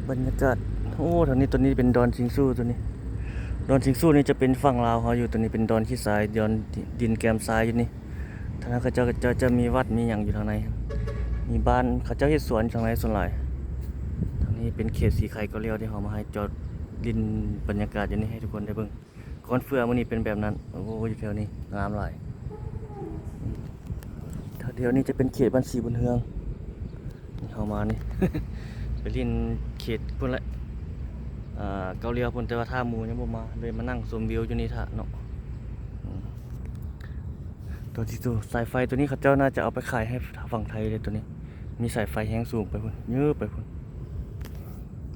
บรรยากาศโอ้ทางนี้ตัวนี้เป็นดอนชิงซูตัวนี้ดอนชิงซูนี่จะเป็นฝั่งลาวเขาอยู่ตัวนี้เป็นดอนขี้ทรายดอนดินแกมทรายอยู่นี่ทางนั้นเขาจะมีวัดมีอย่างอยู่ทางในมีบ้านเขาเจ้าเฮ็ดสวนทางในส่วนหลายทางนี้เป็นเขตสีไข่ก็เลี้ยวที่เขามาให้จอดดินบรรยากาศอยู่นี่ให้ทุกคนได้เบิ่งก้อนเฟืองมื้อนี้เป็นแบบนั้นโอ้โหอยู่แถวนี้งามหลายแถวนี้จะเป็นเขตบ้านสีบุญเฮืองนี่เขามานี่ ไปลินเขตพุ่นละเกาหลีพุ่นแต่ว่าท่าหมูยังบ่มาเลยมานั่งชมวิวอยู่นี่ท่าเนาะตัวที่ตัวสายไฟตัวนี้เขาเจ้าน่าจะเอาไปขายให้ฝั่งไทยเลยตัวนี้มีสายไฟแห้งสูงไปพุ่นเยอะไปพุ่น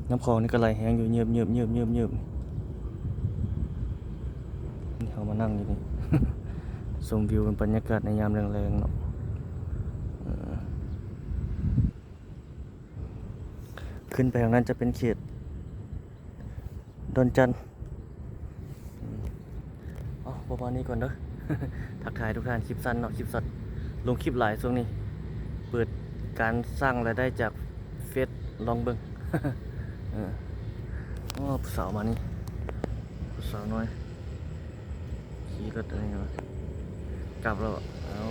น้ำคลองนี่ก็ไหลแห้งอยู่เยืบนี่เขามานั่งอยู่นี่ ชมวิวบรรยากาศในยามแรงๆเนาะขึ้นไปทางนั้นจะเป็นเขตดอนจันทร์ประมาณนี้ก่อนเด้อ ทักทายทุกท่านคลิปสั้นเนาะคลิปสัตว์ลงคลิปหลายช่วงนี้เปิดการสร้างรายได้จากเฟซลองเบิ่ง ผู้สาวมานี่ผู้สาวน้อยขี่รถอะไรเนาะกลับแล้วเอา